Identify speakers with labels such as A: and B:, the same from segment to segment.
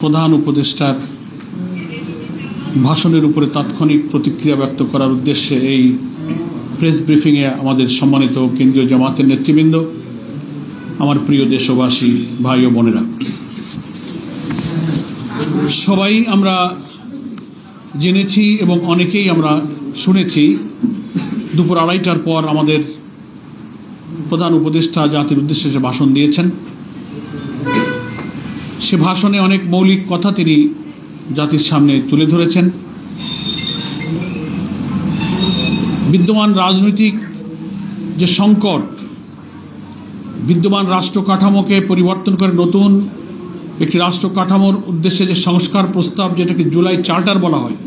A: প্রধান উপদেষ্টার ভাষণের উপরে তাৎক্ষণিক প্রতিক্রিয়া ব্যক্ত করার উদ্দেশ্যে এই প্রেস ব্রিফিংয়ে আমাদের সম্মানিত কেন্দ্রীয় জামাতের নেতৃবৃন্দ, আমার প্রিয় দেশবাসী ভাই ও বোনেরা, সবাই আমরা জেনেছি এবং অনেকেই আমরা শুনেছি দুপুর 2:30টার পর আমাদের প্রধান উপদেষ্টা জাতির উদ্দেশ্যে যে ভাষণ দিয়েছেন, সে ভাষণে অনেক মৌলিক কথা তিনি জাতির সামনে তুলে ধরেছেন। বিদ্যমান রাজনৈতিক যে সংকট, বিদ্যমান রাষ্ট্র কাঠামোকে পরিবর্তন করে নতুন একটি রাষ্ট্র কাঠামোর উদ্দেশ্যে যে সংস্কার প্রস্তাব, যেটাকে জুলাই চার্টার বলা হয়,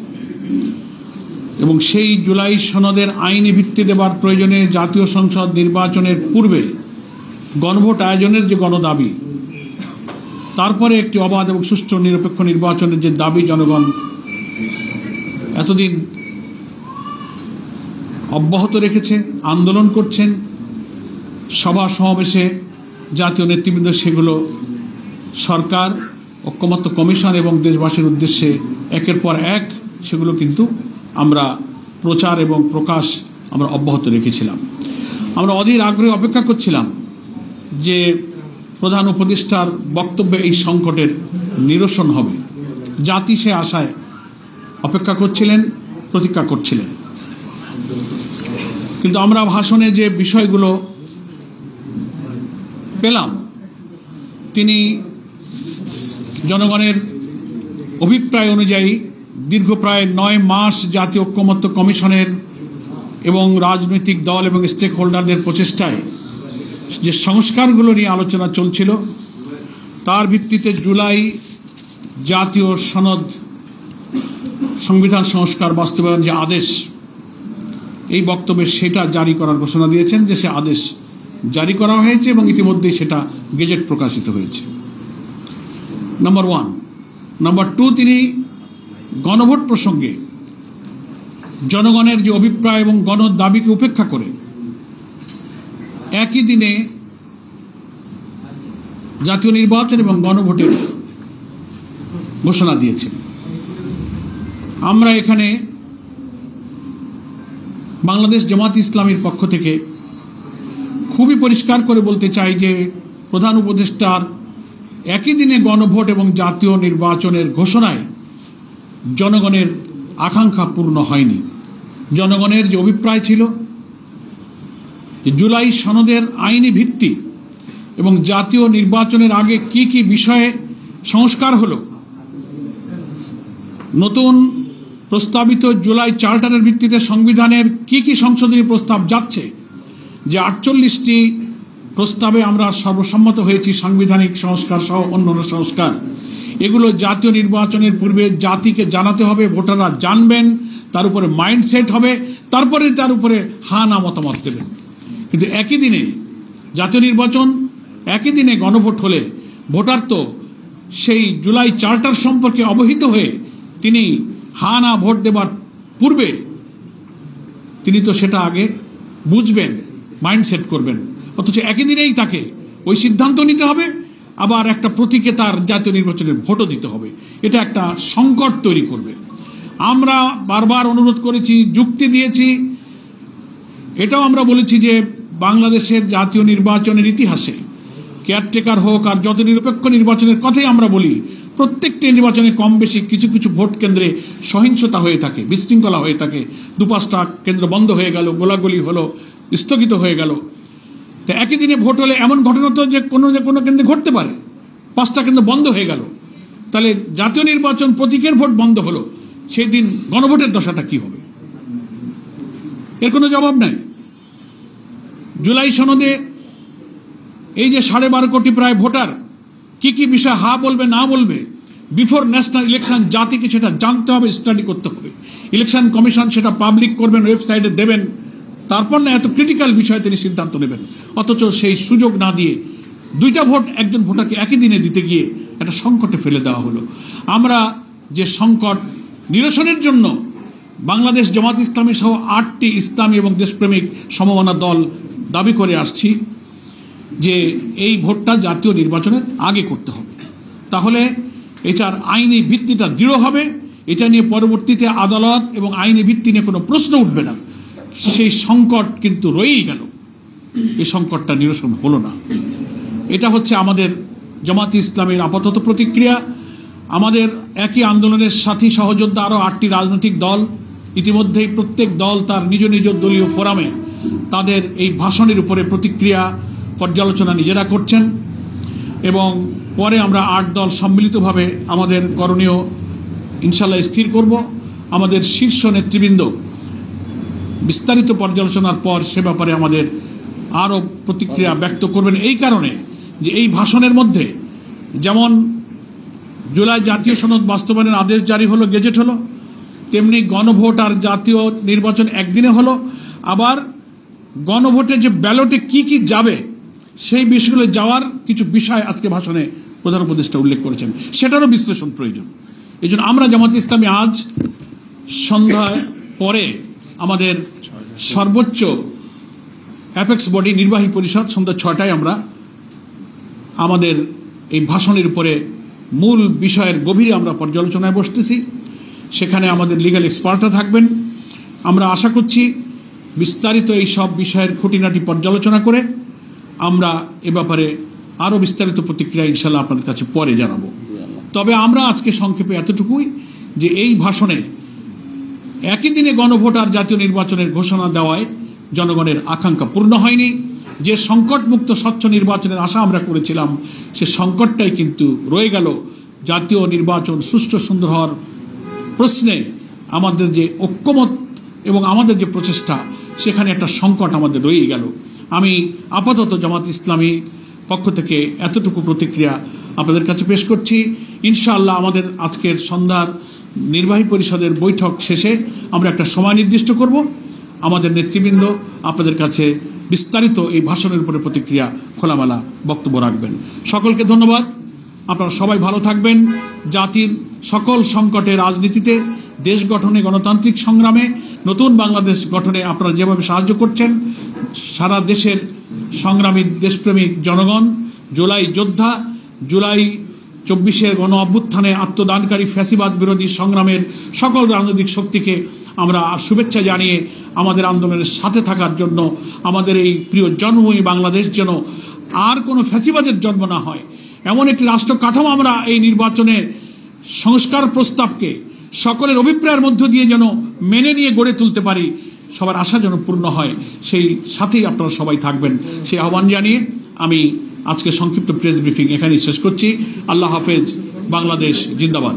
A: এবং সেই জুলাই সনদের আইনি ভিত্তি দেবার প্রয়োজনে জাতীয় সংসদ নির্বাচনের পূর্বে গণভোট আয়োজনের যে গণদাবি, তারপরে একটি অবাধ এবং সুষ্ঠু নিরপেক্ষ নির্বাচনের যে দাবি জনগণ এতদিন অব্যাহত রেখেছে, আন্দোলন করছেন, সভা সমাবেশে জাতীয় নেতৃবৃন্দ সেগুলো সরকার, ঐকমত্য কমিশন এবং দেশবাসীর উদ্দেশ্যে একের পর এক সেগুলো কিন্তু আমরা প্রচার এবং প্রকাশ আমরা অব্যাহত রেখেছিলাম। আমরা অধীর আগ্রহে অপেক্ষা করছিলাম যে প্রধান উপদেষ্টার বক্তব্যে এই সংকটের নিরসন হবে। জাতি সে আশায় অপেক্ষা করছিলেন, প্রতীক্ষা করছিলেন। কিন্তু আমরা ভাষণে যে বিষয়গুলো পেলাম, তিনি জনগণের অভিপ্রায় অনুযায়ী দীর্ঘ প্রায় 9 মাস জাতীয় ঐকমত্য কমিশনের এবং রাজনৈতিক দল এবং স্টেক হোল্ডারদের প্রচেষ্টায় যে সংস্কারগুলো নিয়ে আলোচনা চলছিল, তার ভিত্তিতে জুলাই জাতীয় সনদ সংবিধান সংস্কার বাস্তবায়ন যে আদেশ, এই বক্তব্যে সেটা জারি করার ঘোষণা দিয়েছেন যে সে আদেশ জারি করা হয়েছে এবং ইতিমধ্যেই সেটা গেজেট প্রকাশিত হয়েছে। নম্বর 1। নম্বর 2, তিনি গণভোট প্রসঙ্গে জনগণের যে অভিপ্রায় এবং গণদাবিকে উপেক্ষা করে একই দিনে জাতীয় নির্বাচন এবং গণভোটের ঘোষণা দিয়েছেন। আমরা এখানে বাংলাদেশ জামাত ইসলামীর পক্ষ থেকে খুবই পরিষ্কার করে বলতে চাই যে প্রধান উপদেষ্টার একই দিনে গণভোট এবং জাতীয় নির্বাচনের ঘোষণায় জনগণের আকাঙ্ক্ষা পূর্ণ হয়নি। জনগণের যে অভিপ্রায় ছিল জুলাই সনদের আইনি ভিত্তি এবং জাতীয় নির্বাচনের আগে কি কি বিষয়ে সংস্কার হলো, নতুন প্রস্তাবিত জুলাই চার্টারের ভিত্তিতে সংবিধানের কি কি সংশোধনী প্রস্তাব যাচ্ছে, যে 48টি প্রস্তাবে আমরা সর্বসম্মত হয়েছি, সাংবিধানিক সংস্কার সহ অন্যান্য সংস্কার, এগুলো জাতীয় নির্বাচনের পূর্বে জাতিকে জানাতে হবে, ভোটাররা জানবেন, তার উপরে মাইন্ডসেট হবে, তারপরে তার উপরে হা না মতামত দেবেন। কিন্তু একই দিনে জাতীয় নির্বাচন, একই দিনে গণভোট হলে ভোটার তো সেই জুলাই চার্টার সম্পর্কে অবহিত হয়ে তিনি হা না ভোট দেবার পূর্বে তিনি তো সেটা আগে বুঝবেন, মাইন্ডসেট করবেন, অথচ একই দিনেই তাকে ওই সিদ্ধান্ত নিতে হবে, আবার একটা প্রতীকে তার জাতীয় নির্বাচনের ভোটও দিতে হবে। এটা একটা সংকট তৈরি করবে। আমরা বারবার অনুরোধ করেছি, যুক্তি দিয়েছি, এটাও আমরা বলেছি যে বাংলাদেশের জাতীয় নির্বাচনের ইতিহাসে কেয়ারটেকার হোক আর যত নিরপেক্ষ নির্বাচনের কথাই আমরা বলি, প্রত্যেকটি নির্বাচনে কম বেশি কিছু কিছু ভোট কেন্দ্রে সহিংসতা হয়ে থাকে, বিশৃঙ্খলা হয়ে থাকে, 2-5টা কেন্দ্র বন্ধ হয়ে গেল, গোলাগুলি হলো, স্থগিত হয়ে গেল। তো একই দিনে ভোট হলে এমন ঘটনা তো যে কোনো কেন্দ্রে ঘটতে পারে, 5টা কেন্দ্র বন্ধ হয়ে গেল, তাহলে জাতীয় নির্বাচন প্রতীকের ভোট বন্ধ হলো, সেই দিন গণভোটের দশাটা কি হবে? এর কোনো জবাব নাই। জুলাই সনদে এই যে 12.5 কোটি প্রায় ভোটার কি কি বিষয় হা বলবে না বলবে, বিফোর ন্যাশনাল ইলেকশন জাতিকে সেটা জানতে হবে, স্টাডি করতে হবে। ইলেকশন কমিশন সেটা পাবলিক করবেন, ওয়েবসাইটে দেবেন, তারপর না এত ক্রিটিক্যাল বিষয়ে তিনি সিদ্ধান্ত নেবেন। অথচ সেই সুযোগ না দিয়ে 2টা ভোট একজন ভোটারকে একই দিনে দিতে গিয়ে একটা সংকটে ফেলে দেওয়া হলো। আমরা যে সংকট নিরসনের জন্য বাংলাদেশ জামাত ইসলামী সহ 8টি ইসলামী এবং দেশপ্রেমিক সমমনা দল দাবি করে আসছি যে এই ভোটটা জাতীয় নির্বাচনের আগে করতে হবে। তাহলে এটার আইনি ভিত্তিটা দৃঢ় হবে, এটা নিয়ে পরবর্তীতে আদালত এবং আইনি ভিত্তি নিয়ে কোনো প্রশ্ন উঠবে না। সেই সংকট কিন্তু রয়েই গেল, এই সংকটটা নিরসন হলো না। এটা হচ্ছে আমাদের জামাতে ইসলামের আপাতত প্রতিক্রিয়া। আমাদের একই আন্দোলনের সাথী সহযোদ্ধা আরও 8টি রাজনৈতিক দল ইতিমধ্যেই প্রত্যেক দল তার নিজ নিজ দলীয় ফোরামে তাদের এই ভাষণের উপরে প্রতিক্রিয়া পর্যালোচনা নিজেরা করছেন এবং পরে আমরা 8 দল সম্মিলিতভাবে আমাদের করণীয় ইনশাল্লাহ স্থির করব। আমাদের শীর্ষ নেতৃবৃন্দ বিস্তারিত পর্যালোচনার পর সে ব্যাপারে আমাদের আরও প্রতিক্রিয়া ব্যক্ত করবেন, এই কারণে যে এই ভাষণের মধ্যে যেমন জুলাই জাতীয় সনদ বাস্তবায়নের আদেশ জারি হলো, গেজেট হলো, তেমনি গণভোট আর জাতীয় নির্বাচন একদিনে হলো। আবার গণভোটে যে ব্যালটে কি কি যাবে সেই বিষয়গুলো যাওয়ার কিছু বিষয় আজকে ভাষণে প্রধান উপদেষ্টা উল্লেখ করেছেন, সেটারও বিশ্লেষণ প্রয়োজন। এই জন্য আমরা জামাতে ইসলামী আজ সন্ধ্যায় পরে আমাদের সর্বোচ্চ অ্যাপেক্স বডি নির্বাহী পরিষদ সন্ধ্যা 6টায় আমরা আমাদের এই ভাষণের উপরে মূল বিষয়ের গভীরে আমরা পর্যালোচনায় বসতেছি। সেখানে আমাদের লিগ্যাল এক্সপার্টরা থাকবেন। আমরা আশা করছি বিস্তারিত এই সব বিষয়ের খুঁটিনাটি পর্যালোচনা করে আমরা এ ব্যাপারে আরও বিস্তারিত প্রতিক্রিয়া ইনশাল্লাহ আপনাদের কাছে পরে জানাবো। তবে আমরা আজকে সংক্ষেপে এতটুকুই যে এই ভাষণে একই দিনে গণভোট আর জাতীয় নির্বাচনের ঘোষণা দেওয়ায় জনগণের আকাঙ্ক্ষা পূর্ণ হয়নি। যে সংকটমুক্ত স্বচ্ছ নির্বাচনের আশা আমরা করেছিলাম সে সংকটটাই কিন্তু রয়ে গেল। জাতীয় নির্বাচন সুষ্ঠু সুন্দর হওয়ার প্রশ্নে আমাদের যে ঐক্যমত এবং আমাদের যে প্রচেষ্টা সেখানে একটা সংকট আমাদের রয়েই গেল। আমি আপাতত জামাত ইসলামী পক্ষ থেকে এতটুকু প্রতিক্রিয়া আপনাদের কাছে পেশ করছি। ইনশাআল্লাহ আমাদের আজকের সন্ধ্যার নির্বাহী পরিষদের বৈঠক শেষে আমরা একটা সময় নির্দিষ্ট করব। আমাদের নেতৃবৃন্দ আপনাদের কাছে বিস্তারিত এই ভাষণের উপরে প্রতিক্রিয়া খোলামেলা বক্তব্য রাখবেন। সকলকে ধন্যবাদ। আপনারা সবাই ভালো থাকবেন। জাতির সকল সংকটে, রাজনীতিতে, দেশ গঠনে, গণতান্ত্রিক সংগ্রামে, নতুন বাংলাদেশ গঠনে আপনারা যেভাবে সাহায্য করছেন, সারা দেশের সংগ্রামী দেশপ্রেমিক জনগণ, জুলাই যোদ্ধা, জুলাই 24-এর গণ অভ্যুত্থানে আত্মদানকারী ফ্যাসিবাদ বিরোধী সংগ্রামের সকল রাজনৈতিক শক্তিকে আমরা শুভেচ্ছা জানিয়ে আমাদের আন্দোলনের সাথে থাকার জন্য, আমাদের এই প্রিয় জন্মভূমি বাংলাদেশ যেন আর কোনো ফ্যাসিবাদের জন্ম না হয়, এমন একটি রাষ্ট্র কাঠামো আমরা এই নির্বাচনে সংস্কার প্রস্তাবকে সকলের অভিপ্রায়ের মধ্য দিয়ে যেন মেনে নিয়ে গড়ে তুলতে পারি, সবার আশা যেন পূর্ণ হয়, সেই সাথেই আপনারা সবাই থাকবেন সেই আহ্বান জানিয়ে আমি আজকে সংক্ষিপ্ত প্রেস ব্রিফিং এখানেই শেষ করছি। আল্লাহ হাফেজ। বাংলাদেশ জিন্দাবাদ।